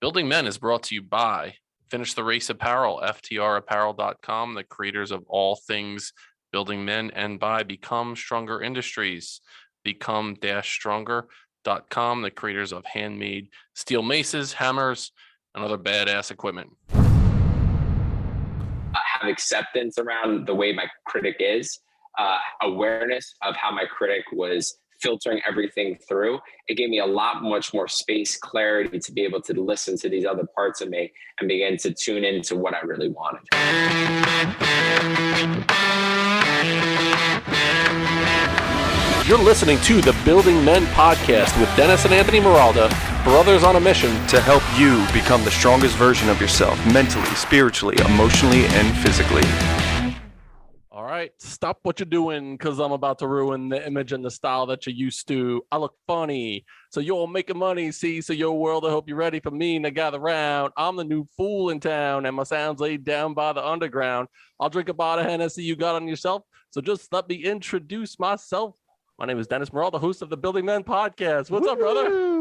Building Men is brought to you by Finish the Race Apparel, FTRapparel.com, the creators of all things Building Men, and by Become Stronger Industries, become-stronger.com, the creators of handmade steel maces, hammers, and other badass equipment. Have acceptance around the way my critic is, awareness of how my critic was filtering everything through. It gave me a lot much more space, clarity to be able to listen to these other parts of me and begin to tune into what I really wanted. You're listening to the Building Men podcast with Dennis and Anthony Miralda, brothers on a mission to help you become the strongest version of yourself, mentally, spiritually, emotionally, and physically. All right, stop what you're doing, because I'm about to ruin the image and the style that you're used to. I look funny, so you're making money, see? So your world, I hope you're ready for me to gather round. I'm the new fool in town, and my sound's laid down by the underground. I'll drink a bottle of Hennessy you got on yourself, so just let me introduce myself. My name is Dennis Miralda, host of the Building Men podcast. What's up, brother?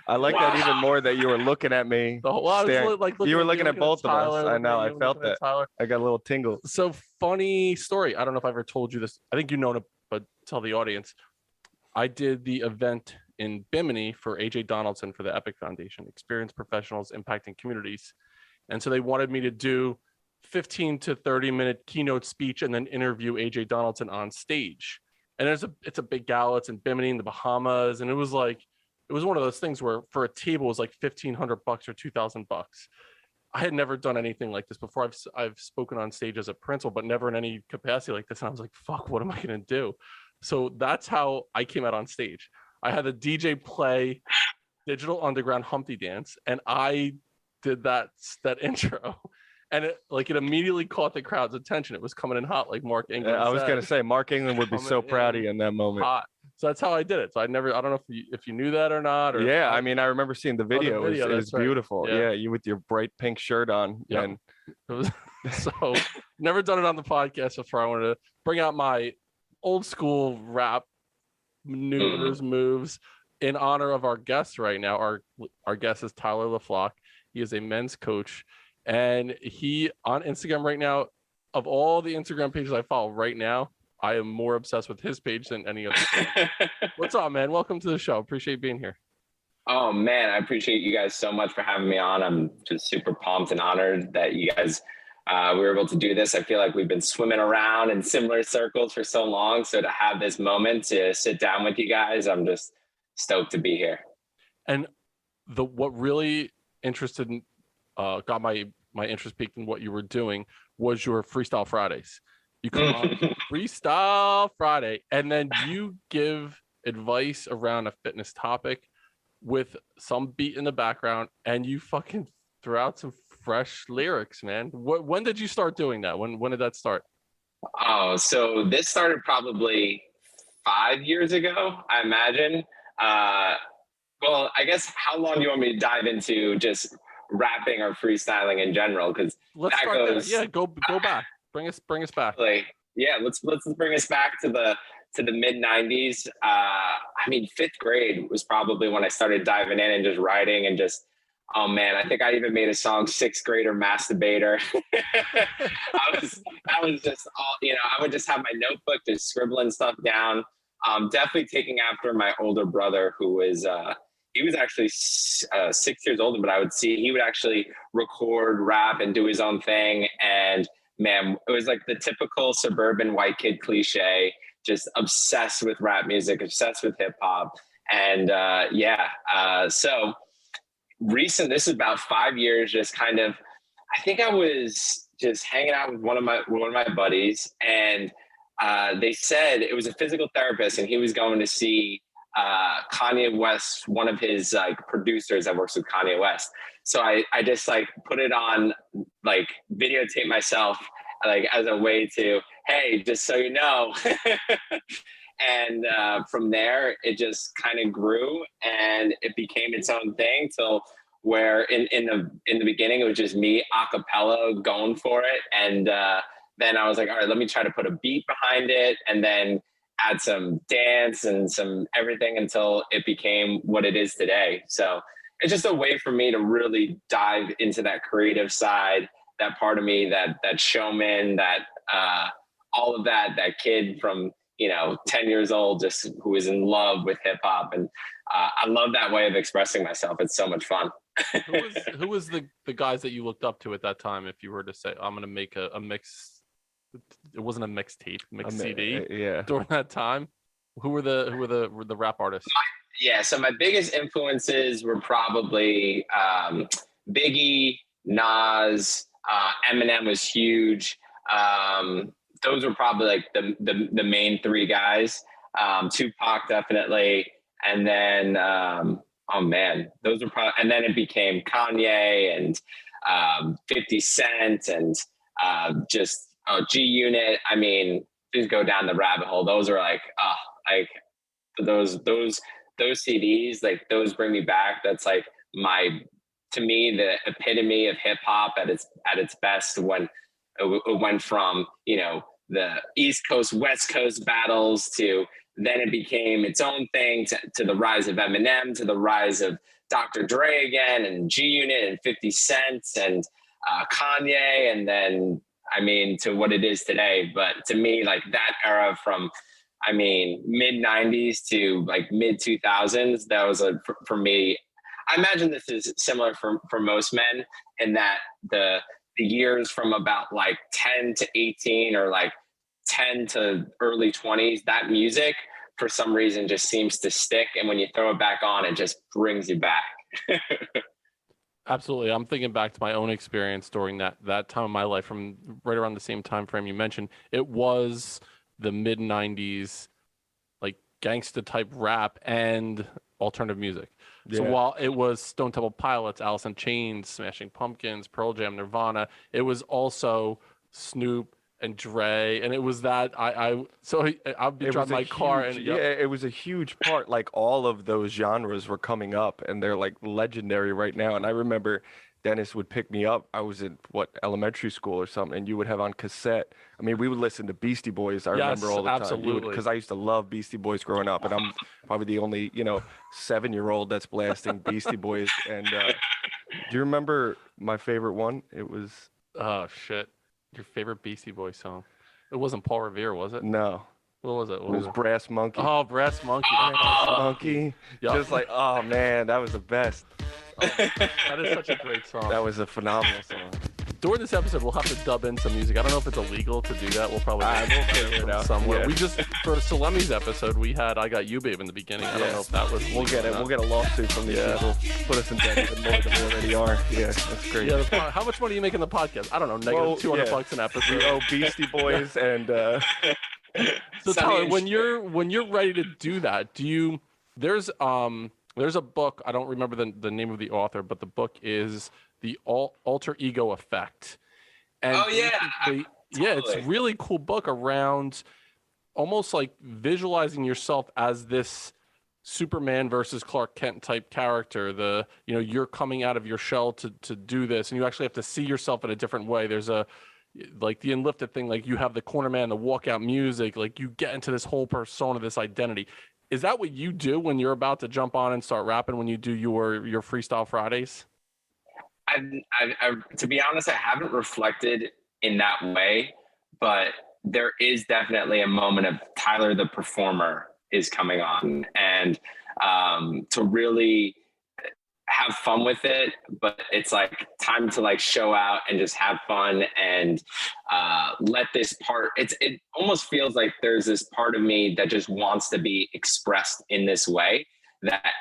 I like that even more that you were looking at me. You were looking at both of us. I know. I felt that. Tyler. I got a little tingle. So funny story. I don't know if I ever told you this. I think you know it, but tell the audience. I did the event in Bimini for AJ Donaldson for the Epic Foundation, Experienced Professionals Impacting Communities. And so they wanted me to do 15 to 30-minute keynote speech and then interview AJ Donaldson on stage. And it's a big gala. It's in Bimini in the Bahamas. And it was one of those things where for a table it was like $1,500 or $2,000. I had never done anything like this before. I've spoken on stage as a principal, but never in any capacity like this. And I was like, fuck, what am I going to do? So that's how I came out on stage. I had a DJ play Digital Underground Humpty Dance, and I did that intro. And it immediately caught the crowd's attention. It was coming in hot, like Mark England. I was going to say, Mark England would be so proud of you in that moment. Hot. So that's how I did it. So I don't know if you knew that or not. Or yeah, I mean, I remember seeing the video. It was beautiful. Right. Yeah, you with your bright pink shirt on. Yeah. And so never done it on the podcast before. I wanted to bring out my old school rap maneuvers, moves in honor of our guest right now. Our guest is Tyler LeFloch. He is a men's coach. And he on Instagram right now, of all the Instagram pages I follow right now, I am more obsessed with his page than any other. What's up, man? Welcome to the show. Appreciate being here. Oh, man. I appreciate you guys so much for having me on. I'm just super pumped and honored that you guys we were able to do this. I feel like we've been swimming around in similar circles for so long. So to have this moment to sit down with you guys, I'm just stoked to be here. And what really got my interest peaked in what you were doing was your Freestyle Fridays. You come on Freestyle Friday, and then you give advice around a fitness topic with some beat in the background, and you fucking throw out some fresh lyrics, man. When did you start doing that? When did that start? Oh, so this started probably 5 years ago, I imagine. Well, I guess how long do you want me to dive into just rapping or freestyling in general? Because let's start there. Yeah, go back. Bring us back. Yeah, let's bring us back to the mid 90s. I mean, 5th grade was probably when I started diving in and just writing and just, oh man, I think I even made a song, 6th Grader Masturbator. I was just all, I would just have my notebook, just scribbling stuff down. Definitely taking after my older brother, who was, he was actually 6 years older, but he would actually record, rap, and do his own thing. And man, it was like the typical suburban white kid cliche, just obsessed with rap music, obsessed with hip hop. And so this is about 5 years, just kind of, I think I was just hanging out with one of my buddies, and they said it was a physical therapist, and he was going to see Kanye West, one of his producers that works with Kanye West. So I just put it on, videotape myself as a way to, hey, just so you know. And from there, it just kind of grew and it became its own thing till where in the beginning, it was just me a cappella going for it. And then I was like, all right, let me try to put a beat behind it and then add some dance and some everything until it became what it is today. So it's just a way for me to really dive into that creative side, that part of me, that showman, that all of that kid from 10 years old, just who is in love with hip hop. And I love that way of expressing myself. It's so much fun. Who was the guys that you looked up to at that time? If you were to say, I'm going to make a mix, it wasn't a mixtape, CD. Yeah. During that time, who were the rap artists? So my biggest influences were probably Biggie, Nas, Eminem was huge. Those were probably like the main three guys. Tupac definitely, and then those were probably, and then it became Kanye and 50 Cent and G Unit. I mean, just go down the rabbit hole. Those are like those CDs, like those bring me back. That's like to me, the epitome of hip hop at its best, when it went from, the East Coast, West Coast battles to then it became its own thing, to the rise of Eminem, to the rise of Dr. Dre again, and G Unit and 50 Cent and Kanye, and then, to what it is today. But to me, like that era from, mid 90s to like mid 2000s, that was for me. I imagine this is similar for most men, in that the years from about like 10 to 18 or like 10 to early 20s, that music for some reason just seems to stick. And when you throw it back on, it just brings you back. Absolutely. I'm thinking back to my own experience during that time of my life, from right around the same time frame you mentioned. It was the mid 90s, like gangsta type rap and alternative music. Yeah. So while it was Stone Temple Pilots, Alice in Chains, Smashing Pumpkins, Pearl Jam, Nirvana, it was also Snoop and Dre, and it was that I'll be driving my car, and it was a huge part. Like all of those genres were coming up, and they're like legendary right now. And I remember Dennis would pick me up. I was in elementary school or something, and you would have on cassette. We would listen to Beastie Boys. I remember all the time. Absolutely. Because I used to love Beastie Boys growing up, and I'm probably the only 7-year-old that's blasting Beastie Boys. And do you remember my favorite one? It was shit. Your favorite Beastie Boys song? It wasn't Paul Revere, was it? No. What was it? It was Brass Monkey. Oh, Brass Monkey. Brass Monkey. Yep. Just like, oh man, that was the best. That is such a great song. That was a phenomenal song. During this episode, we'll have to dub in some music. I don't know if it's illegal to do that. We'll probably figure it out somewhere. Yeah. We just, for Salemi's episode, we had I Got You Babe in the beginning. I don't know if that was We'll get it. We'll get a lawsuit from these people. Put us in debt even more than we already are. Yeah, that's great. Yeah, how much money are you making the podcast? I don't know, negative $200 an episode. We owe Beastie Boys and So Tyler, when you're ready to do that, there's a book, I don't remember the name of the author, but the book is The Alter Ego Effect. And Totally. It's a really cool book around almost like visualizing yourself as this Superman versus Clark Kent type character. You're coming out of your shell to do this, and you actually have to see yourself in a different way. There's like the Enlifted thing, like you have the corner man, the walkout music, like you get into this whole persona, this identity. Is that what you do when you're about to jump on and start rapping, when you do your Freestyle Fridays? I to be honest, I haven't reflected in that way, but there is definitely a moment of Tyler the performer is coming on, and to really have fun with it. But it's like time to like show out and just have fun and let this part. It almost feels like there's this part of me that just wants to be expressed in this way, that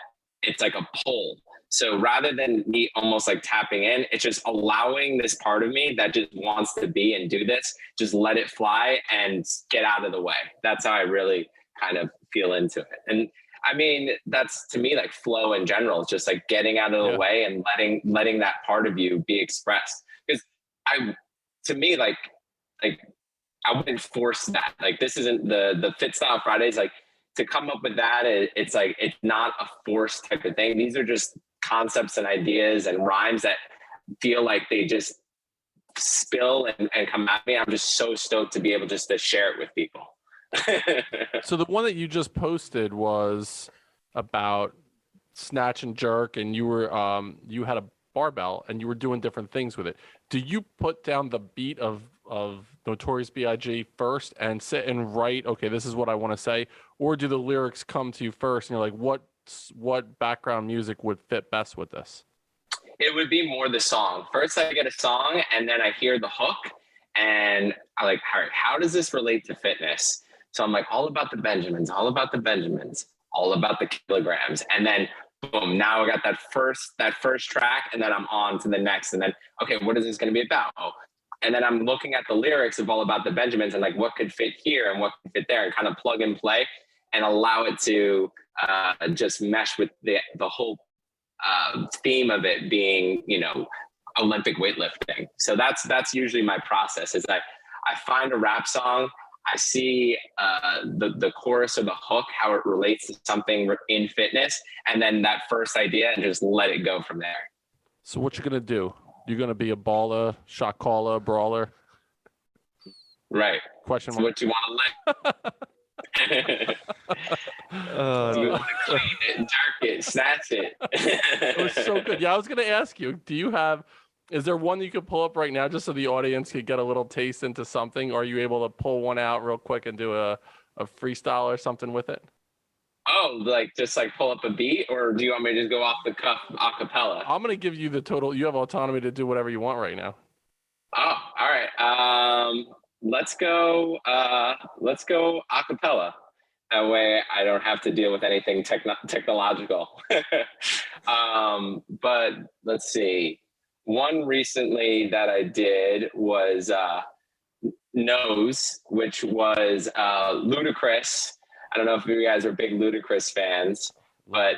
it's like a pull. So rather than me almost like tapping in, it's just allowing this part of me that just wants to be and do this, just let it fly and get out of the way. That's how I really kind of feel into it. And I mean, that's to me like flow in general, just like getting out of the way and letting that part of you be expressed. Because to me, like I wouldn't force that. Like this isn't the FITSTYLE Fridays, like to come up with that. It's like, it's not a forced type of thing. These are just concepts and ideas and rhymes that feel like they just spill and come at me. I'm just so stoked to be able just to share it with people. So the one that you just posted was about snatch and jerk, and you were you had a barbell and you were doing different things with it. Do you put down the beat of Notorious B.I.G. first and sit and write, okay, this is what I want to say, or do the lyrics come to you first and you're like, what background music would fit best with this? It would be more the song. First, I get a song, and then I hear the hook, and I like, all right, how does this relate to fitness? So I'm like, all about the Benjamins, all about the Benjamins, all about the kilograms, and then boom, now I got that first track, and then I'm on to the next, and then okay, what is this going to be about? Oh, and then I'm looking at the lyrics of all about the Benjamins and like what could fit here and what could fit there, and kind of plug and play, and allow it to just mesh with the whole theme of it being, you know, Olympic weightlifting. So that's usually my process. Is I find a rap song, I see the chorus or the hook, how it relates to something in fitness, and then that first idea, and just let it go from there. So what you're gonna do? You're gonna be a baller, shot caller, brawler, right? Question mark. What you want to let. You want to clean it, jerk it, snatch it. It was so good. Yeah, I was gonna ask you, is there one you could pull up right now just so the audience could get a little taste into something? Or are you able to pull one out real quick and do a freestyle or something with it? Oh, just pull up a beat, or do you want me to just go off the cuff a cappella? I'm gonna give you you have autonomy to do whatever you want right now. Oh, all right. Let's go a cappella. That way I don't have to deal with anything technological. But let's see. One recently that I did was Nose, which was Ludacris. I don't know if you guys are big Ludacris fans, but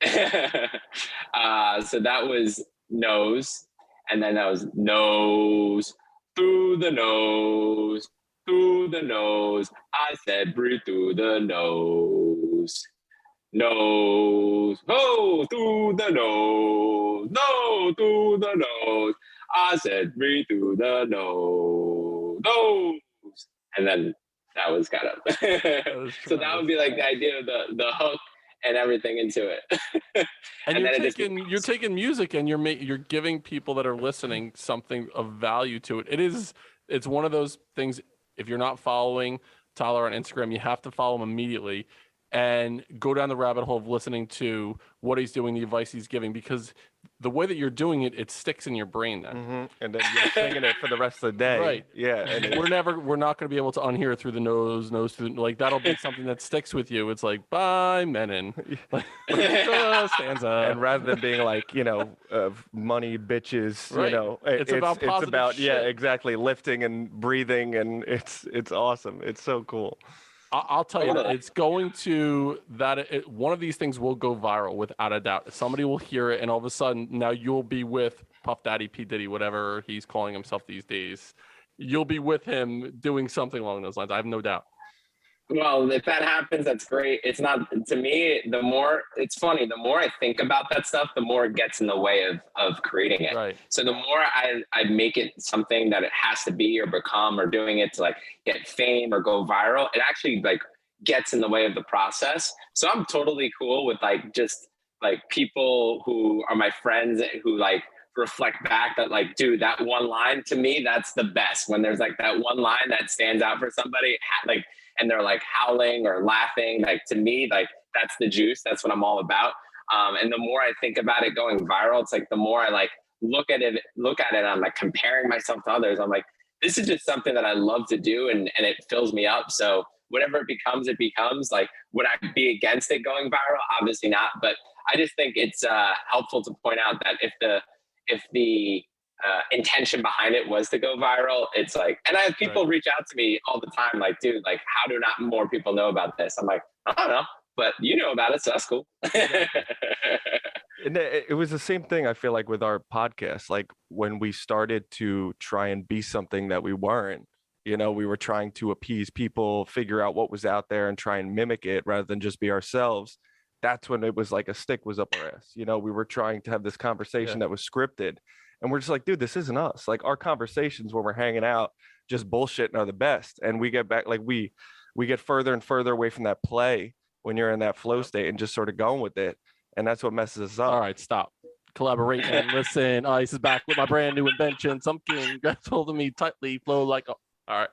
so that was Nose, and then that was Nose, through the nose, through the nose. I said breathe through the nose. Nose, oh, through the nose, no, through the nose. I said breathe through the nose, nose. And then that was kind of, so that would be like the idea of the hook and everything into it. And you're taking music and you're giving people that are listening something of value to it. It's one of those things, if you're not following Tyler on Instagram, you have to follow him immediately and go down the rabbit hole of listening to what he's doing, the advice he's giving, because the way that you're doing it, it sticks in your brain then. Mm-hmm. And then you're singing it for the rest of the day. Right. Yeah. And we're not going to be able to unhear it through the nose through like that'll be something that sticks with you. It's like, bye, Menon. Stanza. And rather than being like, money, bitches, right. It's about shit. Yeah, exactly. Lifting and breathing. And it's awesome. It's so cool. I'll tell you, it's going to one of these things will go viral without a doubt. Somebody will hear it, and all of a sudden, now you'll be with Puff Daddy, P. Diddy, whatever he's calling himself these days. You'll be with him doing something along those lines. I have no doubt. Well, if that happens, that's great. It's not, to me, it's funny, the more I think about that stuff, the more it gets in the way of creating it. Right. So the more I make it something that it has to be or become, or doing it to like get fame or go viral, it actually like gets in the way of the process. So I'm totally cool with like just like people who are my friends who like reflect back that like, dude, that one line, to me, that's the best. When there's like that one line that stands out for somebody, like, and they're like howling or laughing, like to me, like that's the juice. That's what I'm all about. And the more I think about it going viral, it's like the more I like look at it, I'm like comparing myself to others. I'm like, this is just something that I love to do, and it fills me up. So whatever it becomes. Like, would I be against it going viral? Obviously not. But I just think it's helpful to point out that if the intention behind it was to go viral, it's like, and I have people reach out to me all the time, like, dude, like, how do not more people know about this? I'm like, I don't know, but you know about it, so that's cool. And it was the same thing, I feel like, with our podcast. Like when we started to try and be something that we weren't, we were trying to appease people, figure out what was out there and try and mimic it rather than just be ourselves. That's when it was like a stick was up our ass. We were trying to have this conversation that was scripted. And we're just like, dude, this isn't us. Like our conversations when we're hanging out, just bullshitting are the best. And we get back, like we get further and further away from that play when you're in that flow state and just sort of going with it. and that's what messes us up. All right, stop. Collaborate and listen. Ice is back with my brand new invention. Something that's holding me tightly, flow like. All right.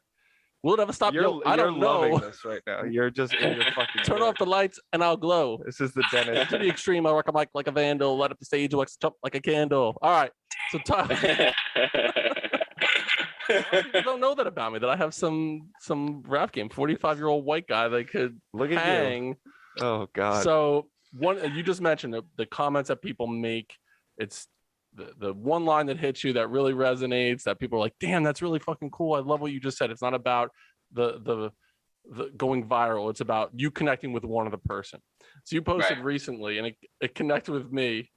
Will it ever stop? I don't know. Loving this right now. You're just in your fucking. Turn off the lights and I'll glow. This is the Dennis. To the extreme, I rock a mic like a vandal. Light up the stage, wax jump like a candle. All right. So people don't know that about me. That I have some rap game. 45-year-old white guy that could Look at hang. you. Oh God. So you just mentioned the comments that people make. It's the one line that hits you that really resonates, that people are like, damn, that's really fucking cool. I love what you just said. It's not about the going viral. It's about you connecting with one other person. So you posted recently and it connected with me.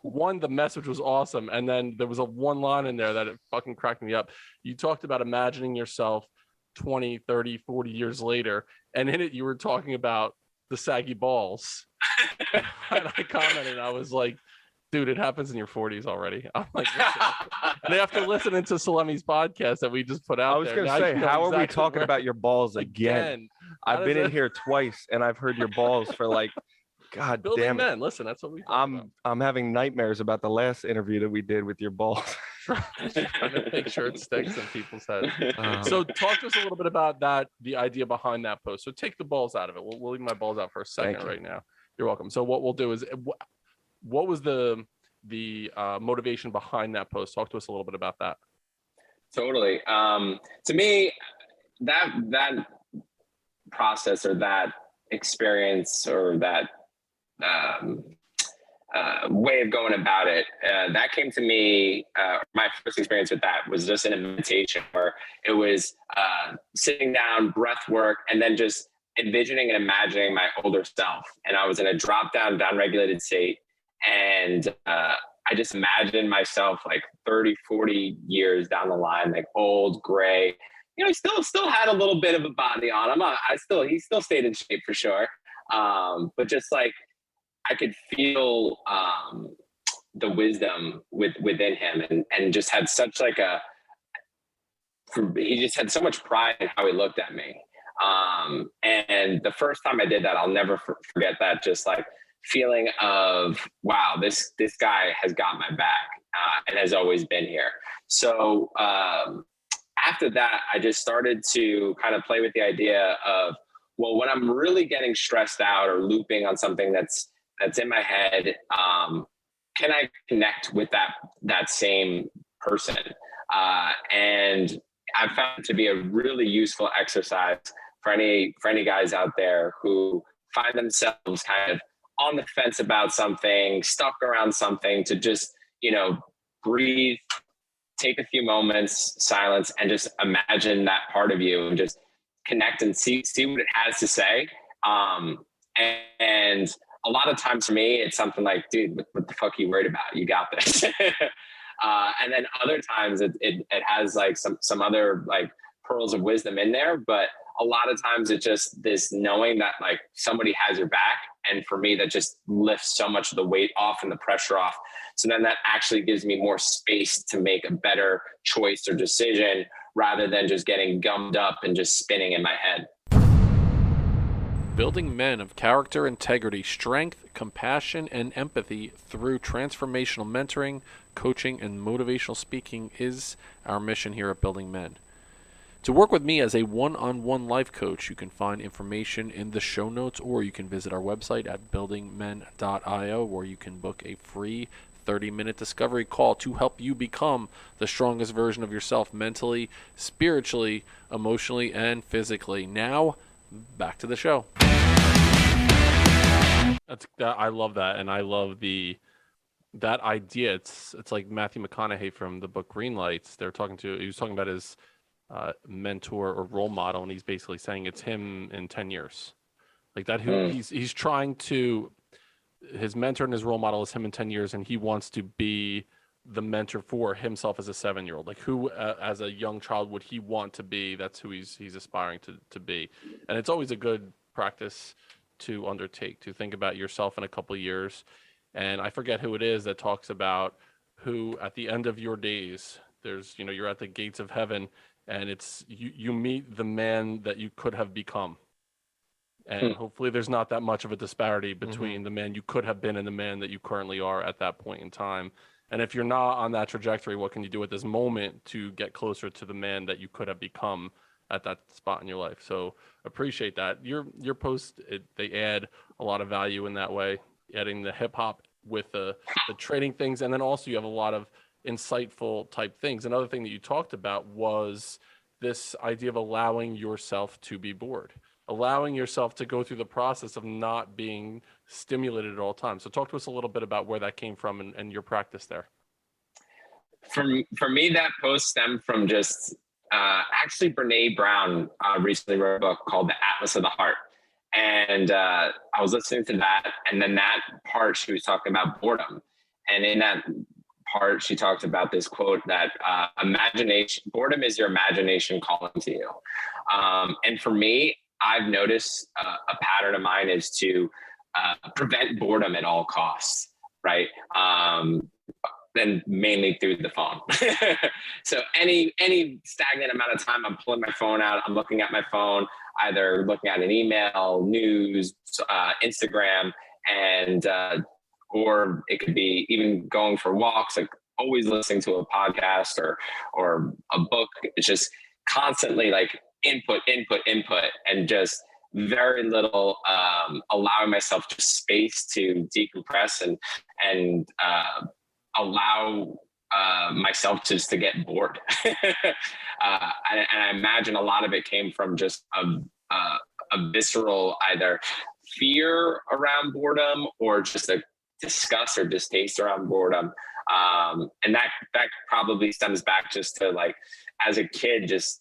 One, the message was awesome. And then there was a one line in there that it fucking cracked me up. You talked about imagining yourself 20, 30, 40 years later. And in it, you were talking about the saggy balls. And I commented, I was like, dude, it happens in your 40s already. I'm like, and after listening to Salemi's podcast that we just put out, I was going to say, how are we talking about your balls again? I've been in here twice and I've heard your balls for like, God Building damn it. Men. Listen, that's what we. I'm having nightmares about the last interview that we did with your balls. Trying to make sure it sticks in people's heads. So talk to us a little bit about that, the idea behind that post. So take the balls out of it. We'll leave my balls out for a second right now. You're welcome. So what we'll do is, what was the motivation behind that post? Talk to us a little bit about that. Totally. To me, that process or that experience or that way of going about it, that came to me. My first experience with that was just in a meditation where it was sitting down, breath work, and then just envisioning and imagining my older self. And I was in a down-regulated state. And I just imagined myself like 30, 40 years down the line, like old, gray. You know, he still had a little bit of a body on him. He still stayed in shape for sure. But just like I could feel the wisdom within him, and just had such like he just had so much pride in how he looked at me. And the first time I did that, I'll never forget that. Just like feeling of, wow, this guy has got my back and has always been here. So after that, I just started to kind of play with the idea of, well, when I'm really getting stressed out or looping on something that's in my head, can I connect with that same person? And I found it to be a really useful exercise for any guys out there who find themselves kind of on the fence about something, stuck around something, to just, breathe, take a few moments, silence, and just imagine that part of you and just connect and see what it has to say. And a lot of times for me, it's something like, dude, what the fuck are you worried about? You got this. And then other times it has like some other like pearls of wisdom in there, but a lot of times it's just this knowing that like somebody has your back. And for me, that just lifts so much of the weight off and the pressure off. So then that actually gives me more space to make a better choice or decision rather than just getting gummed up and just spinning in my head. Building men of character, integrity, strength, compassion, and empathy through transformational mentoring, coaching, and motivational speaking is our mission here at Building Men. To work with me as a one-on-one life coach, you can find information in the show notes, or you can visit our website at buildingmen.io, where you can book a free 30-minute discovery call to help you become the strongest version of yourself mentally, spiritually, emotionally, and physically. Now, back to the show. I love that, and I love that idea. It's like Matthew McConaughey from the book Green Lights. He was talking about his mentor or role model, and he's basically saying it's him in 10 years, like that. He's trying to, his mentor and his role model is him in 10 years, and he wants to be the mentor for himself as a 7-year-old. Like who as a young child would he want to be? That's who he's aspiring to be. And it's always a good practice to undertake, to think about yourself in a couple of years. And I forget who it is that talks about who at the end of your days, there's, you're at the gates of heaven, and it's you meet the man that you could have become. And hopefully there's not that much of a disparity between the man you could have been and the man that you currently are at that point in time. And if you're not on that trajectory, what can you do at this moment to get closer to the man that you could have become at that spot in your life? So appreciate that. Your posts, they add a lot of value in that way, adding the hip hop with the training things. And then also you have a lot of insightful type things. Another thing that you talked about was this idea of allowing yourself to be bored, allowing yourself to go through the process of not being stimulated at all times. So talk to us a little bit about where that came from and your practice there. For me, that post stemmed from just actually Brene Brown recently wrote a book called The Atlas of the Heart. And I was listening to that. And then that part, she was talking about boredom. And in that part, she talked about this quote that boredom is your imagination calling to you. And for me, I've noticed a pattern of mine is to prevent boredom at all costs, right? Then mainly through the phone. So any stagnant amount of time, I'm pulling my phone out, I'm looking at my phone, either looking at an email, news, Instagram, and or it could be even going for walks, like always listening to a podcast or a book. It's just constantly like input, and just very little allowing myself just space to decompress and allow myself just to get bored. And I imagine a lot of it came from just a visceral either fear around boredom or just a disgust or distaste around boredom. And that probably stems back just to like, as a kid, just,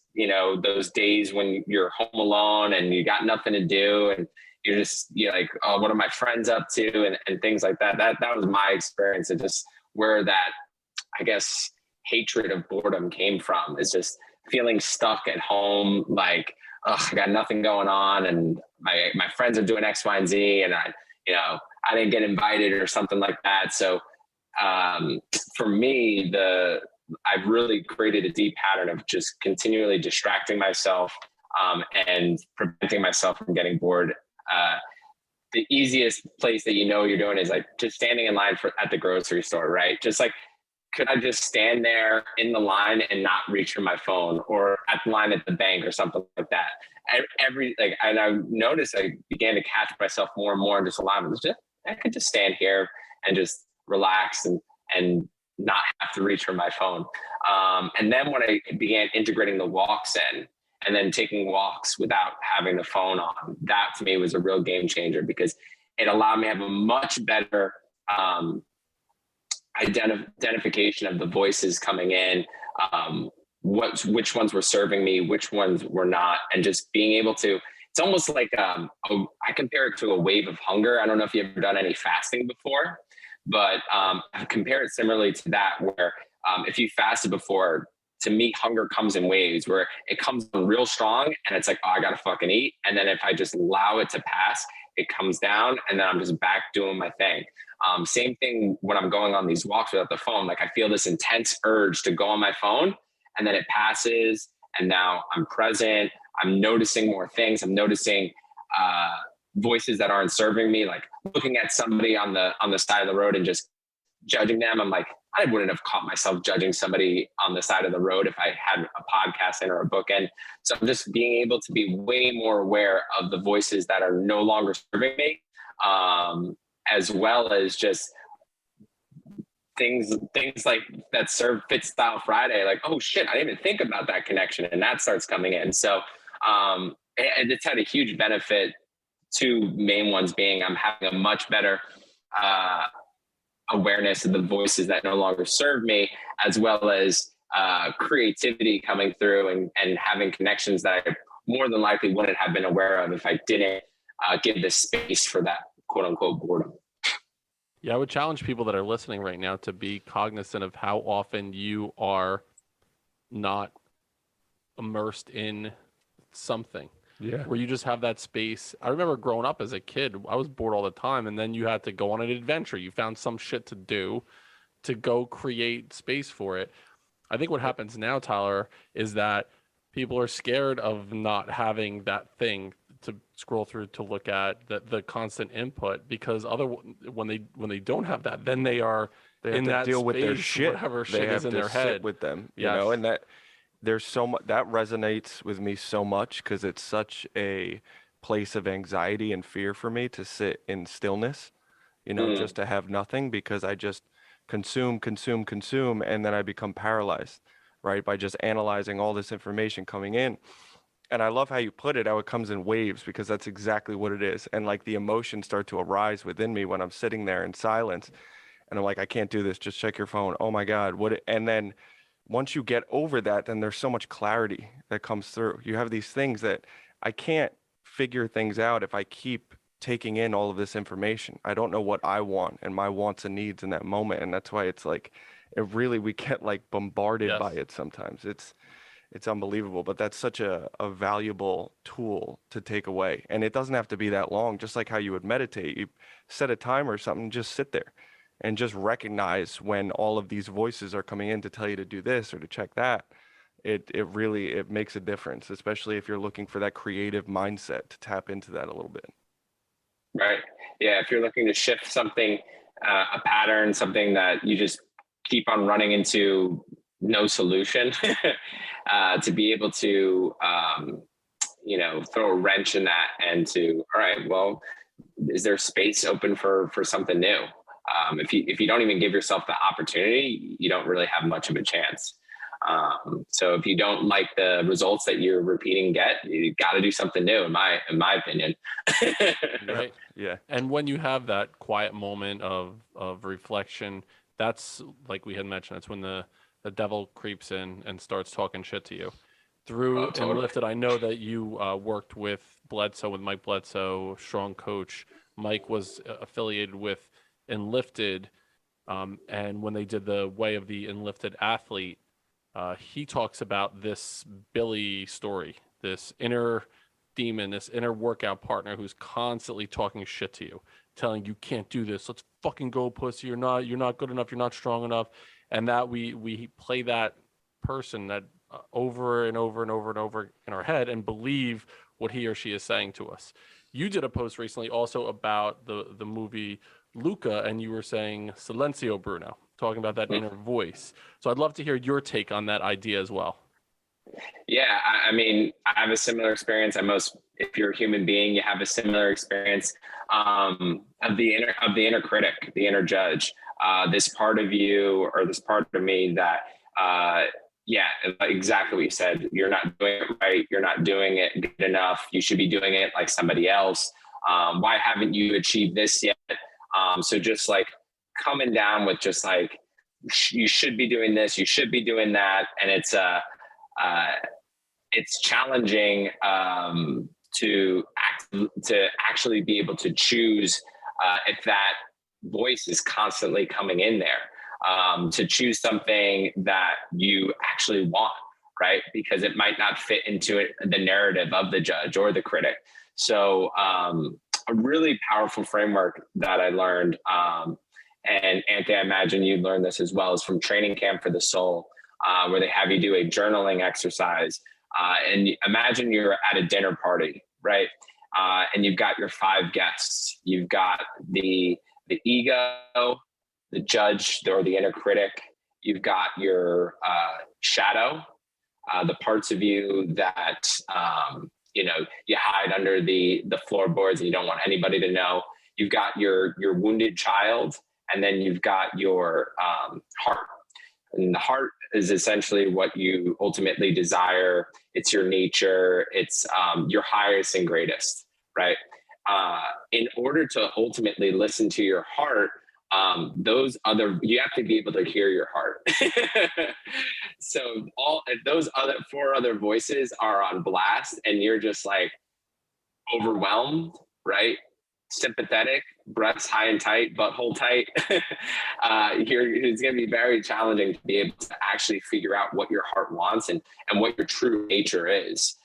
those days when you're home alone and you got nothing to do and you're like, oh, what are my friends up to? And things like that. That was my experience of just where that, I guess, hatred of boredom came from, is just feeling stuck at home. Like, oh, I got nothing going on and my friends are doing X, Y, and Z. And I didn't get invited or something like that. So for me, I've really created a deep pattern of just continually distracting myself and preventing myself from getting bored. The easiest place that you're doing is like just standing in line at the grocery store, right? Just like, could I just stand there in the line and not reach for my phone, or at the line at the bank or something like that? And I noticed I began to catch myself more and more and just allow me I could just stand here and just relax and not have to reach for my phone. And then when I began integrating the walks in, and then taking walks without having the phone on, that to me was a real game changer, because it allowed me to have a much better identification of the voices coming in, which ones were serving me, which ones were not, and just being able to, it's almost like I compare it to a wave of hunger. I don't know if you've ever done any fasting before, but I compare it similarly to that, where if you fasted before, to me, hunger comes in waves where it comes on real strong and it's like, oh, I gotta fucking eat. And then if I just allow it to pass, it comes down and then I'm just back doing my thing. Same thing when I'm going on these walks without the phone. Like I feel this intense urge to go on my phone, and then it passes and now I'm present. I'm noticing more things. I'm noticing voices that aren't serving me, like looking at somebody on the side of the road and just judging them. I'm like, I wouldn't have caught myself judging somebody on the side of the road if I had a podcast in or a book in. So I'm just being able to be way more aware of the voices that are no longer serving me, as well as just things like that serve FITSTYLE Friday. Like, oh shit, I didn't even think about that connection, and that starts coming in. So it's had a huge benefit. Two main ones being I'm having a much better awareness of the voices that no longer serve me, as well as creativity coming through and having connections that I more than likely wouldn't have been aware of if I didn't give the space for that quote unquote boredom. Yeah, I would challenge people that are listening right now to be cognizant of how often you are not immersed in something. Yeah. Where you just have that space. I remember growing up as a kid, I was bored all the time, and then you had to go on an adventure. You found some shit to do to go create space for it. I think what happens now, Tyler, is that people are scared of not having that thing to scroll through to look at the constant input, because when they don't have that, then they are They have in to that deal with their space, shit. whatever They shit have is in to their sit head with them, you Yes. know, and that there's so much that resonates with me so much, because it's such a place of anxiety and fear for me to sit in stillness, you know, just to have nothing, because I just consume, and then I become paralyzed, right? By just analyzing all this information coming in. And I love how you put it, how it comes in waves, because that's exactly what it is. And like the emotions start to arise within me when I'm sitting there in silence and I'm like, I can't do this. Just check your phone. Oh my God. And then once you get over that, then there's so much clarity that comes through. You have these things that I can't figure things out if I keep taking in all of this information. I don't know what I want and my wants and needs in that moment. And that's why it's like, we get like bombarded by Yes. it sometimes. It's unbelievable, but that's such a valuable tool to take away. And it doesn't have to be that long, just like how you would meditate. You set a timer or something, just sit there and just recognize when all of these voices are coming in to tell you to do this or to check that. It really makes a difference, especially if you're looking for that creative mindset to tap into that a little bit. Right. Yeah. If you're looking to shift something, a pattern, something that you just keep on running into no solution, to be able to, throw a wrench in that and to, all right, well, is there space open for something new? If you don't even give yourself the opportunity, you don't really have much of a chance. So if you don't like the results that you're repeating you got to do something new, in my opinion. Right. Yeah. And when you have that quiet moment of reflection, that's like we had mentioned, that's when the devil creeps in and starts talking shit to you. Through Totally. Enlifted, I know that you worked with Mike Bledsoe, strong coach. Mike was affiliated with Enlifted, and when they did the Way of the Enlifted Athlete, he talks about this Billy story, this inner demon, this inner workout partner who's constantly talking shit to you, telling you can't do this. Let's fucking go, pussy. You're not good enough. You're not strong enough. And that we play that person that over and over and over and over in our head and believe what he or she is saying to us. You did a post recently also about the movie Luca, and you were saying Silencio Bruno, talking about that inner voice. So I'd love to hear your take on that idea as well. Yeah, I mean, I have a similar experience. If you're a human being, you have a similar experience of the inner critic, the inner judge. This part of you, or this part of me that, exactly what you said. You're not doing it right. You're not doing it good enough. You should be doing it like somebody else. Why haven't you achieved this yet? So just like coming down with just like, you should be doing this, you should be doing that. And it's challenging to actually be able to choose if that voice is constantly coming in there, to choose something that you actually want, right? Because it might not fit into the narrative of the judge or the critic. So a really powerful framework that I learned, and Anthony, I imagine you learned this as well, is from Training Camp for the Soul, where they have you do a journaling exercise. And imagine you're at a dinner party, right? And you've got your 5 guests. You've got the ego, the judge, or the inner critic. You've got your shadow, the parts of you that you hide under the floorboards and you don't want anybody to know. You've got your wounded child, and then you've got your heart. And the heart is essentially what you ultimately desire. It's your nature. It's your highest and greatest, right? In order to ultimately listen to your heart, you have to be able to hear your heart. So if those 4 other voices are on blast and you're just like overwhelmed, right? Sympathetic, breaths high and tight, butthole tight. It's going to be very challenging to be able to actually figure out what your heart wants and what your true nature is.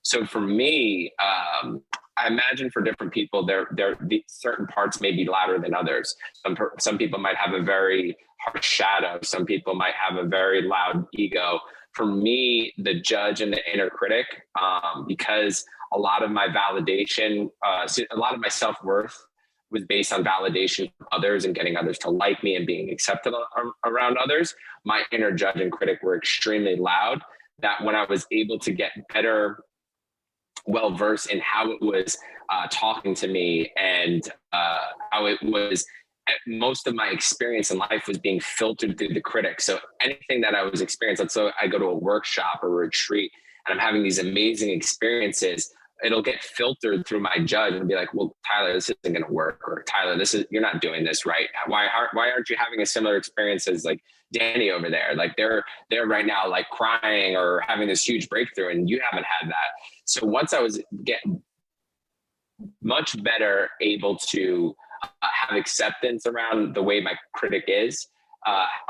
So for me, I imagine for different people, certain parts may be louder than others. Some people might have a very harsh shadow. Some people might have a very loud ego. For me, the judge and the inner critic, because a lot of my validation, a lot of my self-worth was based on validation from others and getting others to like me and being accepted around others. My inner judge and critic were extremely loud, that when I was able to get better, well-versed in how it was talking to me and how it was, most of my experience in life was being filtered through the critic. So anything that I was experiencing, so I go to a workshop or a retreat and I'm having these amazing experiences, it'll get filtered through my judge and be like, well, Tyler, this isn't going to work. Or Tyler, you're not doing this right. Why aren't you having a similar experience as like Danny over there? Like they're right now, like crying or having this huge breakthrough and you haven't had that. So once I was getting much better able to have acceptance around the way my critic is,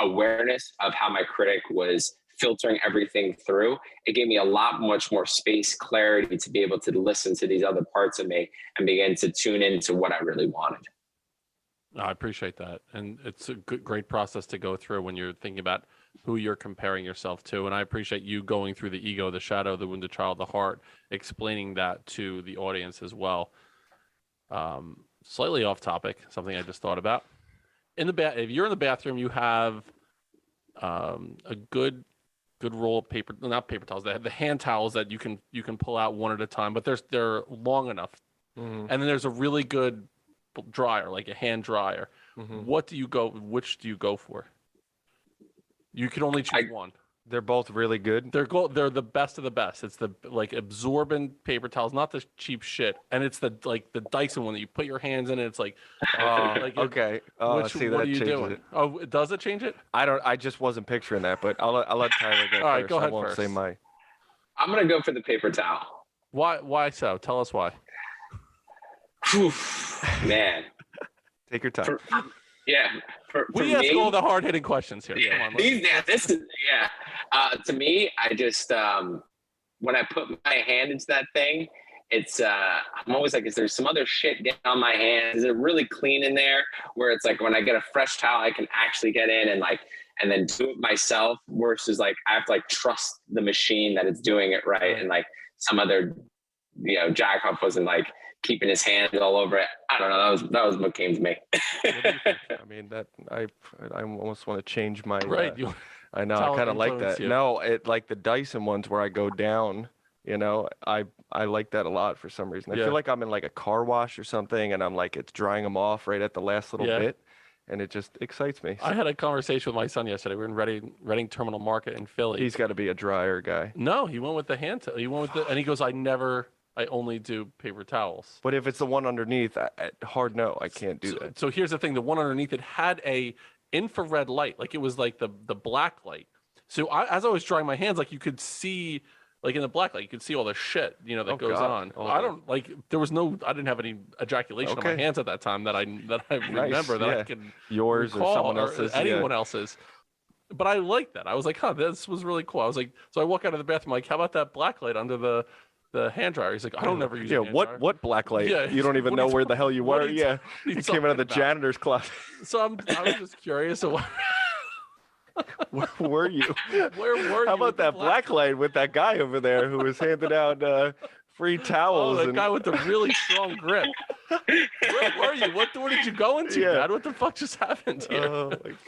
awareness of how my critic was filtering everything through, it gave me a lot much more space, clarity to be able to listen to these other parts of me and begin to tune into what I really wanted. I appreciate that. And it's a great process to go through when you're thinking about who you're comparing yourself to. And I appreciate you going through the ego, the shadow, the wounded child, the heart, explaining that to the audience as well. Slightly off topic, something I just thought about. If you're in the bathroom, you have a good roll of paper, not paper towels. They have the hand towels that you can pull out one at a time, but they're long enough. Mm-hmm. And then there's a really good dryer, like a hand dryer. Mm-hmm. Which do you go for? You can only choose one. They're both really good. They're the best of the best. It's the like absorbent paper towels, not the cheap shit. And it's the Dyson one that you put your hands in and it's like, okay. What are you doing? It. Oh, does it change it? I just wasn't picturing that, but I'll let Tyler go. All right, first. go ahead I won't first. say my. I'm gonna go for the paper towel. Why so? Tell us why. Man. Take your time. We ask all the hard hitting questions here. Yeah, to me, I just when I put my hand into that thing, it's I'm always like, is there some other shit getting on my hands? Is it really clean in there? Where it's like when I get a fresh towel, I can actually get in and then do it myself. Versus like I have to like trust the machine that it's doing it right, and like some other jack off wasn't like keeping his hands all over it. I don't know. That was what came to me. I mean, that I almost want to change my. Right. I know. I kind of like that. No, it like the Dyson ones where I go down. I like that a lot for some reason. I feel like I'm in like a car wash or something, and I'm like it's drying them off right at the last little bit, and it just excites me. I had a conversation with my son yesterday. We were in Reading Terminal Market in Philly. He's got to be a dryer guy. No, he went with the hand towel. He went with and he goes, I only do paper towels. But if it's the one underneath, hard no, I can't do that. So here's the thing: the one underneath it had a infrared light, like it was like the black light. So as I was drying my hands, like you could see, like in the black light, you could see all the shit that goes on. Oh, I didn't have any ejaculation on my hands at that time that I remember that I can yours or someone else's, anyone else's. But I liked that. I was like, this was really cool. I was like, so I walk out of the bathroom, like, how about that black light under the hand dryer? He's like, I don't ever use a hand dryer. What black light? Yeah, you don't even know where the hell you were. Yeah, you came out of the janitor's closet. So I was just curious. Where were you? Where were you? How about that black light with that guy over there who was handing out free towels? Oh, that guy with the really strong grip. Where were you? What door did you go into, Dad? What the fuck just happened here? Oh my God.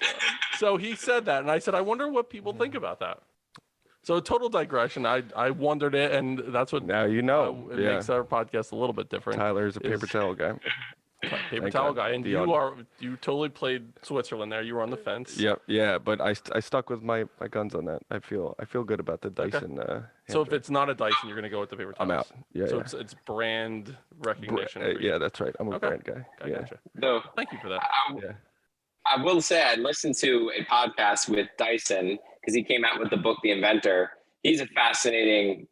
So he said that, and I said, I wonder what people think about that. So total digression. I wondered it, and that's what now it makes our podcast a little bit different. Tyler's a paper towel guy. Paper towel guy, and you totally played Switzerland there. You were on the fence. Yep, yeah, but I stuck with my guns on that. I feel good about the Dyson. Okay. So if it's not a Dyson, you're gonna go with the paper towels. I'm out. Yeah. So it's brand recognition. Yeah, that's right. I'm a brand guy. Gotcha. So thank you for that. I will say I listened to a podcast with Dyson because he came out with the book The Inventor. He's got a fascinating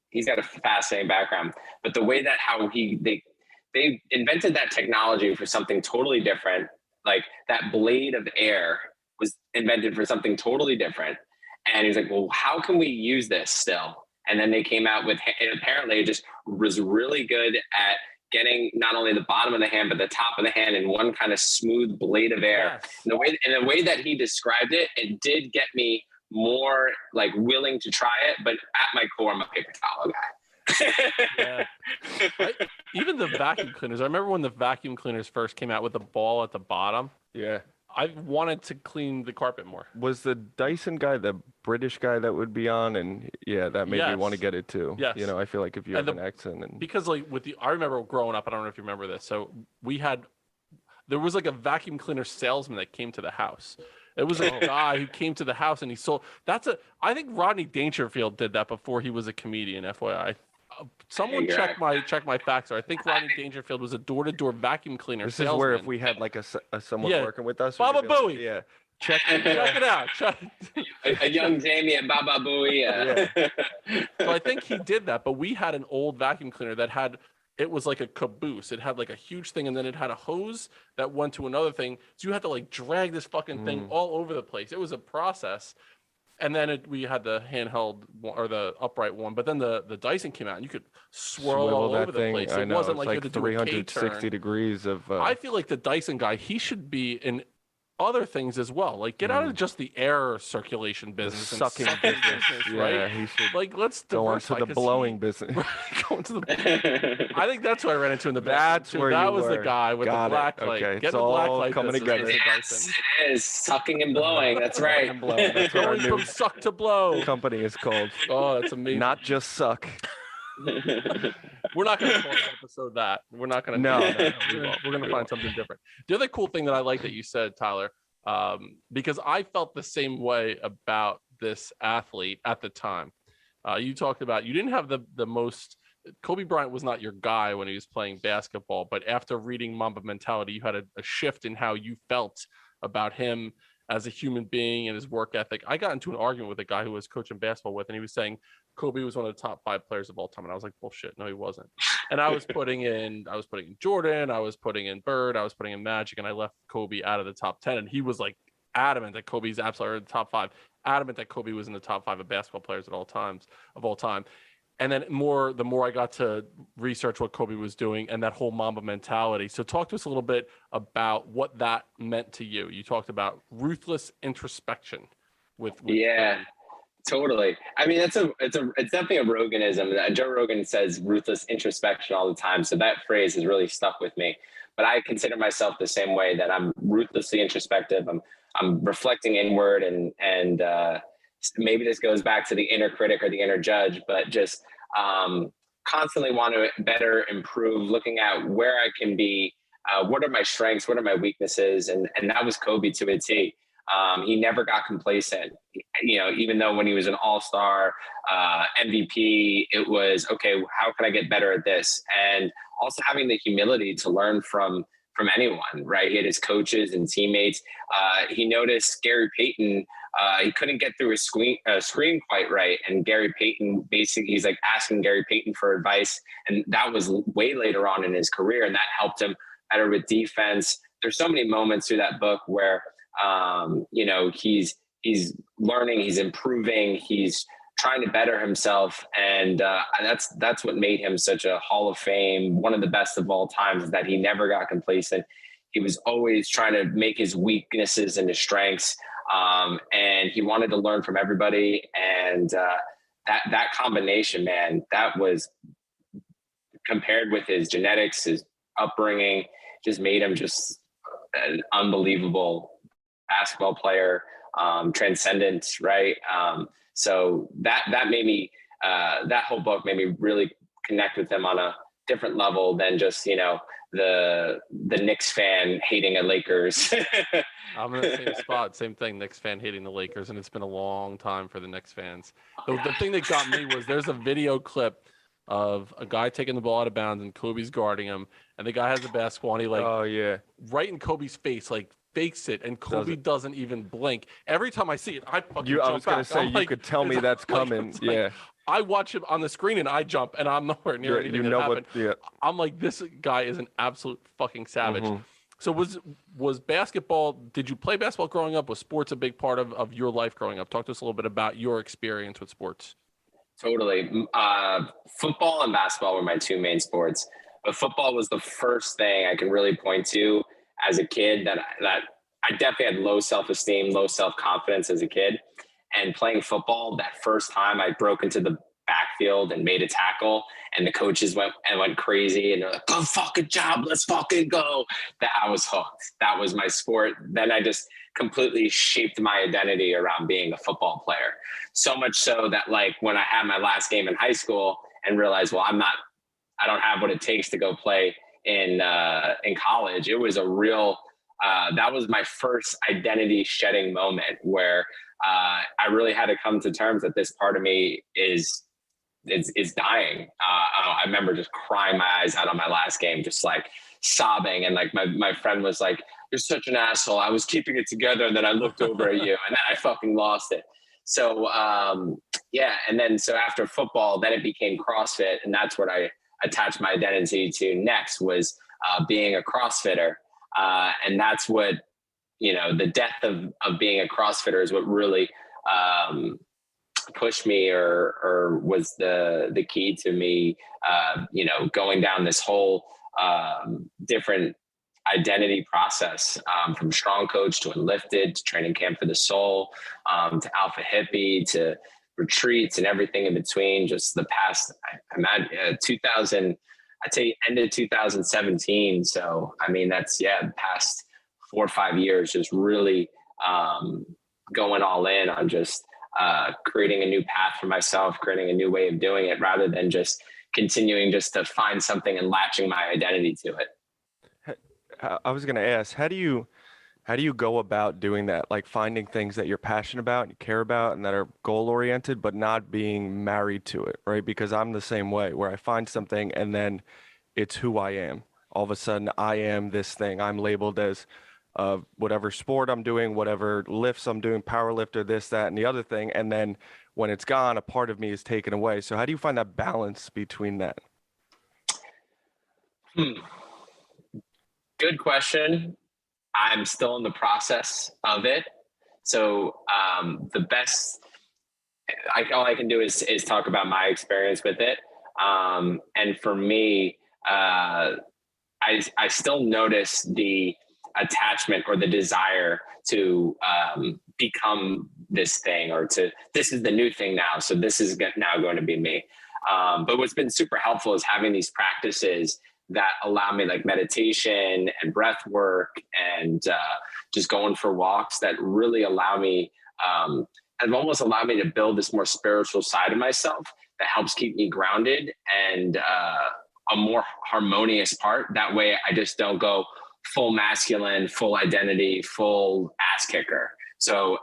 background, but the way that they invented that technology for something totally different. Like that blade of air was invented for something totally different. And he was like, well, how can we use this still? And then they came out with, and apparently it just was really good at getting not only the bottom of the hand, but the top of the hand in one kind of smooth blade of air. Yes. And the way that he described it, it did get me more like willing to try it. But at my core, I'm a paper towel guy. Yeah. Even the vacuum cleaners. I remember when the vacuum cleaners first came out with the ball at the bottom. Yeah. I wanted to clean the carpet more. Was the Dyson guy the British guy that would be on? And yeah, that made me want to Yes. get it too. Yes. You know, I feel like if you And have an accent and Because like I remember growing up, I don't know if you remember this. So there was like a vacuum cleaner salesman that came to the house. It was a guy who came to the house and he sold. I think Rodney Dangerfield did that before he was a comedian. FYI, someone check my facts. Or I think Rodney Dangerfield was a door-to-door vacuum cleaner this salesman. is where if we had like someone Yeah. working with us, Baba we'd be like, Booey. yeah, check it out. A young Jamie and Baba Booey. So I think he did that, but we had an old vacuum cleaner that had. It was like a caboose. It had like a huge thing, and then it had a hose that went to another thing. So you had to like drag this fucking thing all over the place. It was a process. And then we had the handheld one, or the upright one, but then the Dyson came out, and you could swirl all over the place. I It know. wasn't It's like you had to do a 360 K-turn. degrees of. I feel like the Dyson guy, he should be in other things as well. Like get out of just the air circulation business, sucking and business. Yeah, right? he should Like let's go on to diversify, the 'cause blowing business. Go into the. I think that's who I ran into in the bathroom, That's too. where that you was were. the guy with Got the it. black light. Okay, Get it's the black all light coming that's together. the Yes, Dyson. it is sucking and blowing. That's right. And blowing. That's what our Going new from suck to blow. company is called. Oh, that's amazing. Not just suck. We're not going to call the episode that. We're not going to. No, we won't. We're going to find something different. The other cool thing that I like that you said, Tyler, because I felt the same way about this athlete at the time. You talked about you didn't have the most. Kobe Bryant was not your guy when he was playing basketball, but after reading Mamba Mentality, you had a shift in how you felt about him as a human being and his work ethic. I got into an argument with a guy who was coaching basketball with, and he was saying Kobe was one of the top 5 players of all time. And I was like, bullshit. No, he wasn't. And I was putting in Jordan, I was putting in Bird, I was putting in Magic, and I left Kobe out of the top 10. And he was like adamant that Kobe's absolutely in the top 5, adamant that Kobe was in the top 5 of basketball players of all time. And then the more I got to research what Kobe was doing and that whole Mamba mentality. So talk to us a little bit about what that meant to you. You talked about ruthless introspection with yeah, Kobe. totally. I mean, it's definitely a Roganism. Joe Rogan says ruthless introspection all the time. So that phrase has really stuck with me. But I consider myself the same way, that I'm ruthlessly introspective. I'm reflecting inward and maybe this goes back to the inner critic or the inner judge, but just constantly want to better improve, looking at where I can be, what are my strengths, what are my weaknesses, and that was Kobe to a T. He never got complacent. You know, even though when he was an all-star MVP, it was, okay, how can I get better at this? And also having the humility to learn from anyone, right? He had his coaches and teammates. He noticed Gary Payton, he couldn't get through his screen quite right. And Gary Payton, basically, he's like asking Gary Payton for advice. And that was way later on in his career. And that helped him better with defense. There's so many moments through that book where, you know, he's learning, he's improving, he's trying to better himself. And that's what made him such a Hall of Fame, one of the best of all time, is that he never got complacent. He was always trying to make his weaknesses into strengths. And he wanted to learn from everybody. And that combination, man, that was, compared with his genetics, his upbringing, just made him just an unbelievable basketball player, transcendent, right? So that made me, that whole book made me really connect with him on a different level than just, you know, the Knicks fan hating a Lakers. I'm in the same spot. Same thing. Knicks fan hating the Lakers, and it's been a long time for the Knicks fans. The thing that got me was there's a video clip of a guy taking the ball out of bounds and Kobe's guarding him, and the guy has the basketball and he like, Oh yeah, right in Kobe's face, like fakes it, and Kobe doesn't even blink. Every time I see it, I fucking jump I was gonna back. say I'm you like, could tell me it's that's like- coming. it's like, Yeah, I watch him on the screen and I jump, and I'm nowhere near yeah, anything you that know happened. what? Yeah. I'm like, this guy is an absolute fucking savage. Mhm. So was basketball, did you play basketball growing up? Was sports a big part of your life growing up? Talk to us a little bit about your experience with sports. Totally. Football and basketball were my two main sports, but football was the first thing I can really point to as a kid that I definitely had low self-esteem, low self-confidence as a kid. And playing football, that first time I broke into the back backfield and made a tackle, and the coaches went crazy and they're like, "Good fucking job, let's fucking go." That I was hooked. That was my sport. Then I just completely shaped my identity around being a football player. So much so that like when I had my last game in high school and realized, well, I don't have what it takes to go play in college. It was a real, that was my first identity shedding moment where I really had to come to terms that this part of me is dying. I remember just crying my eyes out on my last game, just like sobbing. And like my friend was like, "You're such an asshole. I was keeping it together. And then I looked over at you and then I fucking lost it." So, yeah. And then, so after football, then it became CrossFit. And that's what I attached my identity to next, was being a CrossFitter. And that's what, you know, the death of being a CrossFitter is what really pushed me or was the key to me, you know, going down this whole different identity process, from strong coach to Enlifted to training camp for the soul, to alpha hippie to retreats and everything in between. Just the past, I imagine 2000, I'd say end of 2017. So, I mean, that's the past 4 or 5 years, just really going all in on just creating a new path for myself, creating a new way of doing it, rather than just continuing just to find something and latching my identity to it. I was going to ask, how do you go about doing that? Like finding things that you're passionate about and you care about and that are goal oriented, but not being married to it, right? Because I'm the same way, where I find something and then it's who I am. All of a sudden I am this thing. I'm labeled as whatever sport I'm doing, whatever lifts I'm doing, power lifter, this, that, and the other thing. And then when it's gone, a part of me is taken away. So how do you find that balance between that? Good question. I'm still in the process of it. So the best, all I can do is talk about my experience with it. And for me, I still notice the attachment or the desire to become this thing, or this is the new thing now. So this is now going to be me. But what's been super helpful is having these practices that allow me, like meditation and breath work and just going for walks, that really allow me, have almost allowed me to build this more spiritual side of myself that helps keep me grounded and a more harmonious part. That way I just don't go full masculine, full identity, full ass kicker. So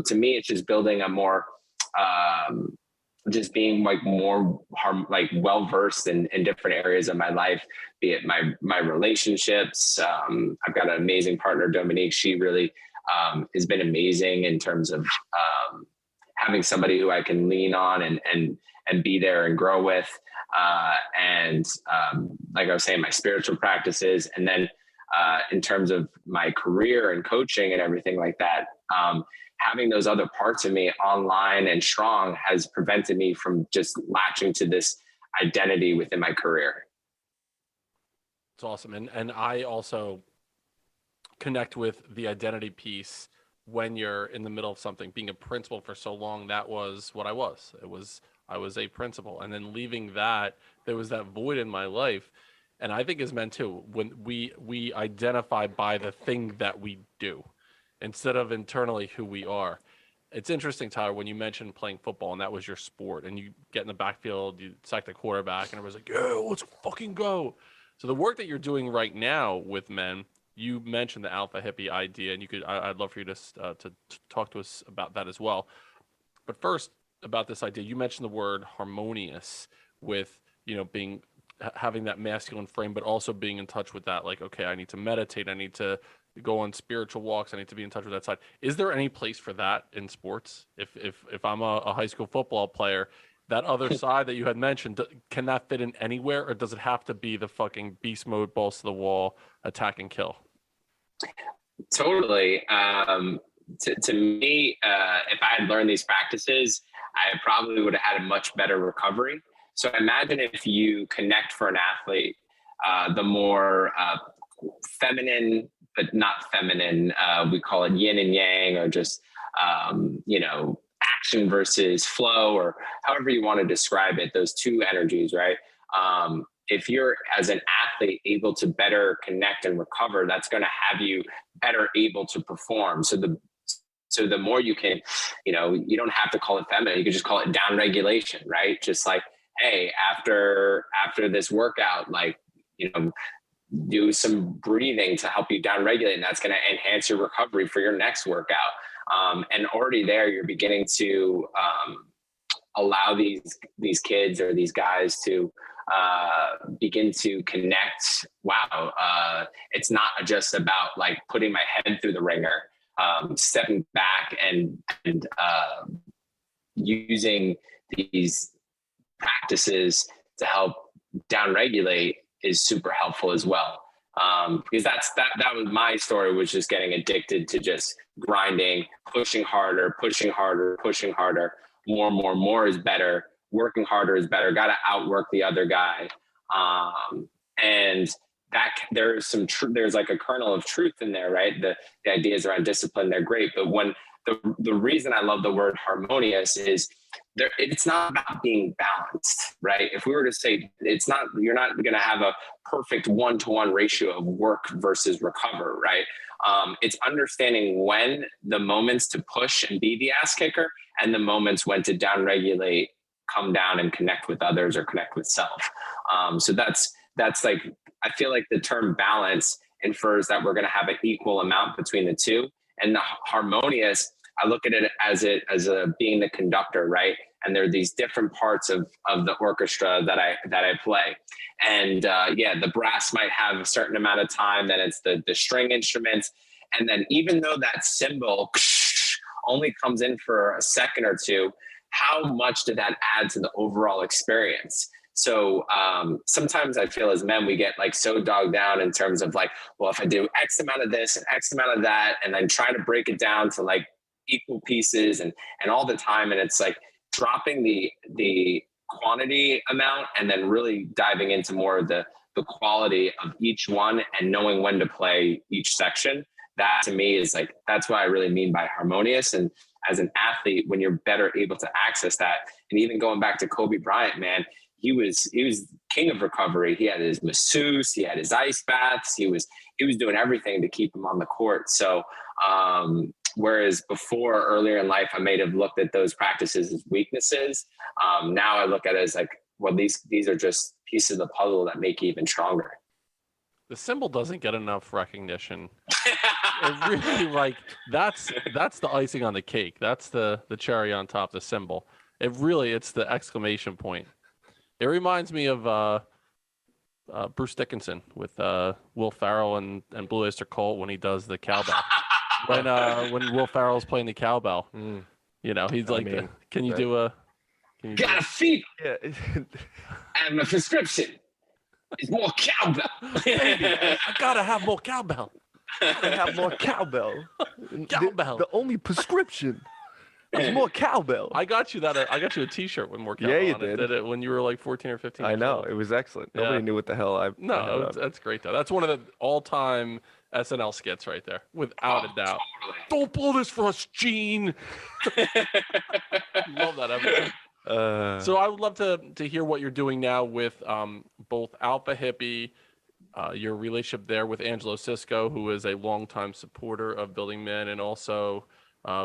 to me, it's just building a more, just being like more like well-versed in different areas of my life, be it my relationships. I've got an amazing partner, Dominique. She really has been amazing in terms of having somebody who I can lean on and be there and grow with. And like I was saying, my spiritual practices. And then in terms of my career and coaching and everything like that, having those other parts of me online and strong has prevented me from just latching to this identity within my career. It's awesome. And I also connect with the identity piece when you're in the middle of something. Being a principal for so long, that was what I was. I was a principal. And then leaving that, there was that void in my life. And I think is meant to, when we identify by the thing that we do, instead of internally who we are. It's interesting, Tyler, when you mentioned playing football and that was your sport, and you get in the backfield, you sack the quarterback, and everyone's like, "Yeah, let's fucking go." So the work that you're doing right now with men, you mentioned the alpha hippie idea, and I'd love for you to talk to us about that as well. But first, about this idea, you mentioned the word harmonious with, having that masculine frame, but also being in touch with that, like, okay, I need to meditate, I need to go on spiritual walks, I need to be in touch with that side. Is there any place for that in sports? If I'm a high school football player, that other side that you had mentioned, can that fit in anywhere, or does it have to be the fucking beast mode, balls to the wall, attack and kill? Totally. To me, if I had learned these practices, I probably would have had a much better recovery. So imagine if you connect for an athlete, the more feminine, but not feminine, we call it yin and yang, or just, action versus flow, or however you want to describe it, those two energies, right? If you're, as an athlete, able to better connect and recover, that's going to have you better able to perform. So the more you can, you don't have to call it feminine. You can just call it down regulation, right? Just like, hey, after this workout, like, do some breathing to help you down regulate, and that's going to enhance your recovery for your next workout. And already there, you're beginning to allow these kids or these guys to begin to connect. Wow. It's not just about like putting my head through the ringer, stepping back and using these practices to help downregulate is super helpful as well. Because that was my story, was just getting addicted to just grinding, pushing harder. More is better. Working harder is better. Got to outwork the other guy. And that there's like a kernel of truth in there, right? The ideas around discipline, they're great. But when the reason I love the word harmonious is it's not about being balanced, right? If we were to say you're not going to have a perfect 1-to-1 ratio of work versus recover, right? It's understanding when the moments to push and be the ass kicker, and the moments when to downregulate, come down and connect with others or connect with self. So that's like, I feel like the term balance infers that we're going to have an equal amount between the two. And the harmonious, I look at it as being the conductor, right? And there are these different parts of the orchestra that I play. And the brass might have a certain amount of time, then it's the string instruments. And then even though that cymbal only comes in for a second or two, how much did that add to the overall experience? So sometimes I feel as men, we get like so dogged down in terms of like, well, if I do X amount of this and X amount of that, and then try to break it down to like equal pieces and all the time. And it's like dropping the quantity amount and then really diving into more of the quality of each one and knowing when to play each section. That to me is like, that's what I really mean by harmonious. And as an athlete, when you're better able to access that, and even going back to Kobe Bryant, man, he was king of recovery. He had his masseuse, he had his ice baths, he was doing everything to keep him on the court. So whereas before, earlier in life, I may have looked at those practices as weaknesses. Now I look at it as like, well, these are just pieces of the puzzle that make you even stronger. The symbol doesn't get enough recognition. It really, like, that's the icing on the cake. That's the cherry on top, the symbol. It's the exclamation point. It reminds me of Bruce Dickinson with Will Ferrell and Blue Oyster Cult when he does the cowbell. when Will Ferrell's playing the cowbell, he's like, "Can you do a?" Got a fever. Yeah. And my prescription is more cowbell. Baby, I gotta have more cowbell. Gotta have more cowbell. Cowbell. The only prescription is more cowbell. I got you a T-shirt with more cowbell. Yeah, you on it. did It when you were like 14 or 15. I know, it was excellent. Nobody knew what the hell I. No, that's great though. That's one of the all-time SNL skits right there, without a doubt. Totally. Don't blow this for us, Gene. Love that episode. So I would love to hear what you're doing now with both Alpha Hippie, your relationship there with Angelo Cisco, who is a longtime supporter of Building Men, and also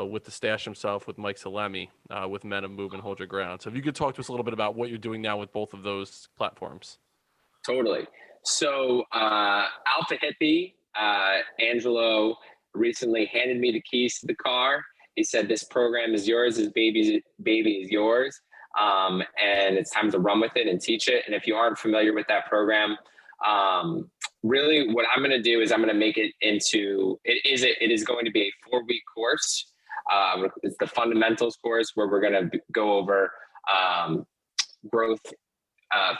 with the Stash himself, with Mike Salemi, with Men of Move and Hold Your Ground. So if you could talk to us a little bit about what you're doing now with both of those platforms. Totally. So Alpha Hippie, Angelo recently handed me the keys to the car. He said, "This program is yours. This baby is yours. And it's time to run with it and teach it." And if you aren't familiar with that program, really what I'm going to do is I'm going to make it into, it is going to be a 4-week course. It's the fundamentals course where we're going to go over growth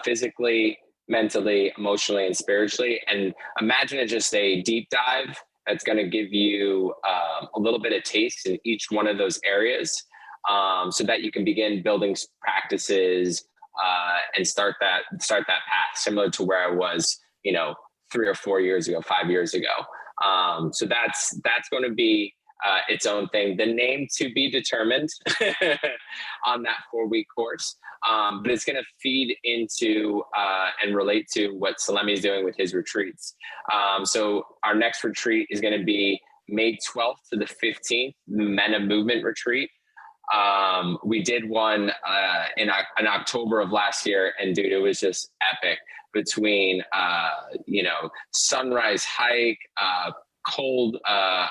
physically, mentally, emotionally, and spiritually. And imagine it just a deep dive that's going to give you a little bit of taste in each one of those areas, so that you can begin building practices and start that path, similar to where I was, 3 or 4 years ago, 5 years ago. So that's going to be its own thing. The name to be determined on that 4-week course, but it's going to feed into and relate to what Salemi is doing with his retreats. So our next retreat is going to be May 12th to the 15th, the Men of Movement retreat. We did one in October of last year, and dude, it was just epic. Between sunrise hike, cold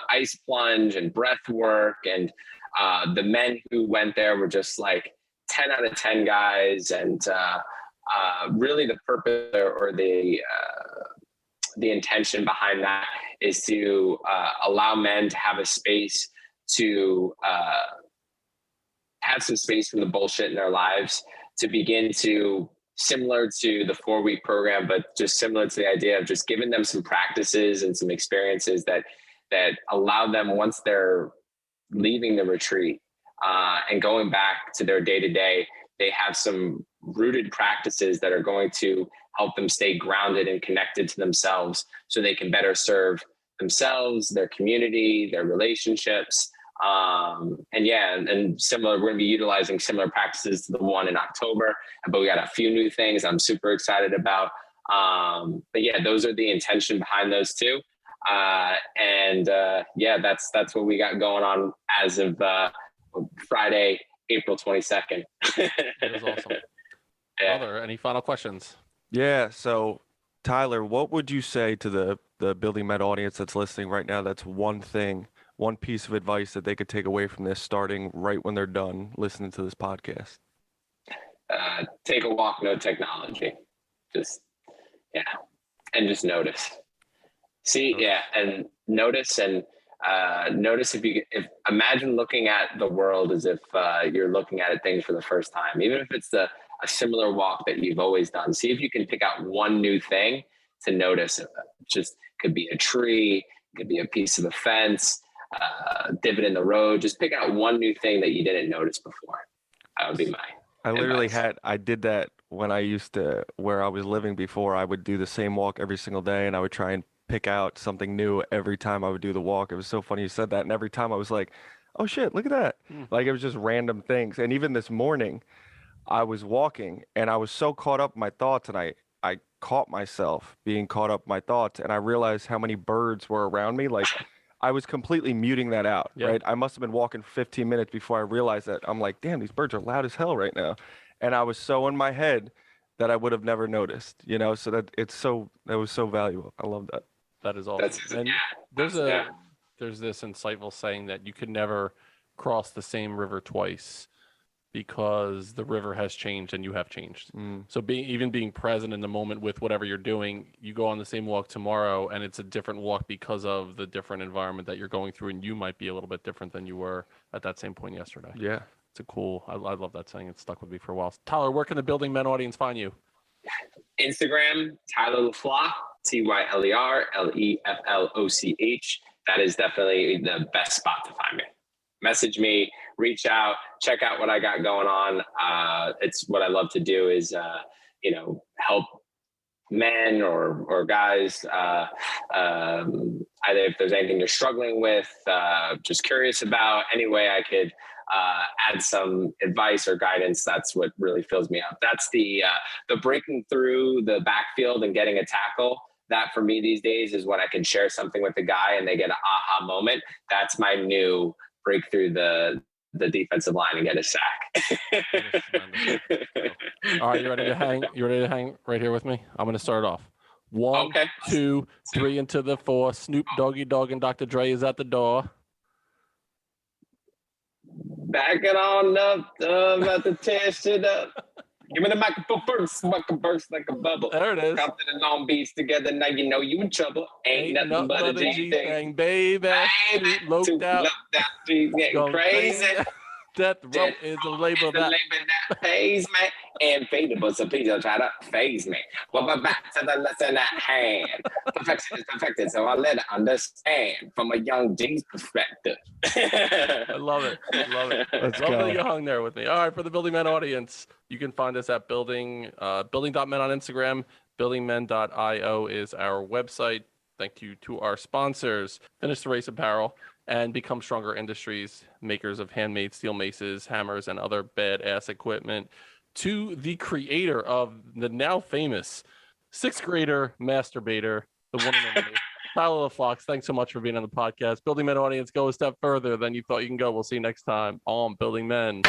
ice plunge, and breath work, and the men who went there were just like 10 out of 10 guys, and really the purpose or the intention behind that is to allow men to have a space to have some space from the bullshit in their lives, to begin to, similar to the 4-week program, but just similar to the idea of just giving them some practices and some experiences that allow them, once they're leaving the retreat and going back to their day-to-day, they have some rooted practices that are going to help them stay grounded and connected to themselves, so they can better serve themselves, their community, their relationships. And similar, we're going to be utilizing similar practices to the one in October, but we got a few new things I'm super excited about. But yeah, those are the intention behind those two. That's what we got going on as of Friday, April 22nd. That is awesome. Yeah. Brother, any final questions? Yeah. So, Tyler, what would you say to the Building Med audience that's listening right now? That's one piece of advice that they could take away from this, starting right when they're done listening to this podcast. Take a walk, no technology. Just notice. And notice, and notice if imagine looking at the world as if you're looking at things for the first time, even if it's a similar walk that you've always done. See if you can pick out one new thing to notice. Just could be a tree, could be a piece of the fence, divot in the road. Just pick out one new thing that you didn't notice before. That would be my I did that when where I was living before. I would do the same walk every single day, and I would try and pick out something new every time I would do the walk. It was so funny you said that. And every time I was like, oh shit, look at that. Like, it was just random things. And even this morning I was walking and I was so caught up in my thoughts, and I caught myself being caught up in my thoughts, and I realized how many birds were around me. Like, I was completely muting that out, right? I must have been walking 15 minutes before I realized that. I'm like, damn, these birds are loud as hell right now. And I was so in my head that I would have never noticed, so that was so valuable. I love that. That is awesome. There's this insightful saying that you could never cross the same river twice, because the river has changed and you have changed. So being present in the moment with whatever you're doing, you go on the same walk tomorrow and it's a different walk because of the different environment that you're going through, and you might be a little bit different than you were at that same point yesterday. Yeah. It's I love that saying. It stuck with me for a while. Tyler, where can the Building Men audience find you? Instagram, Tyler LeFloch, TYLERLEFLOCH. That is definitely the best spot to find me. Message me, reach out, check out what I got going on. It's what I love to do is, help men or guys, either if there's anything you're struggling with, just curious about, any way I could add some advice or guidance. That's what really fills me up. That's the breaking through the backfield and getting a tackle. That for me these days is when I can share something with the guy and they get an aha moment. That's my new break through the defensive line and get a sack. All right, you ready to hang? You ready to hang right here with me? I'm going to start off. 1, 2, 3 into the 4. Snoop Doggy Dogg and Dr. Dre is at the door. Back it on up, about to tear shit up. Give me the microphone first, burst like a bubble. There it is. Compton and Long Beach together, now you know you in trouble. Ain't nothing but a G-thing. Baby. Loped out. Getting crazy. Death row is a label that pays me. And fadable, so please don't try to phase me. Well, my back to the lesson at hand. Perfection is perfected, so I let it understand from a young G's perspective. I love it. Let's love go. that you hung there with me. All right, for the Building Men audience, you can find us at building.men on Instagram. Buildingmen.io is our website. Thank you to our sponsors, Finish the Race Apparel, and Become Stronger Industries, makers of handmade steel maces, hammers, and other badass equipment, to the creator of the now famous sixth grader masturbator, the one and only Tyler LeFloch. Thanks so much for being on the podcast. Building Men audience, go a step further than you thought you can go. We'll see you next time on Building Men.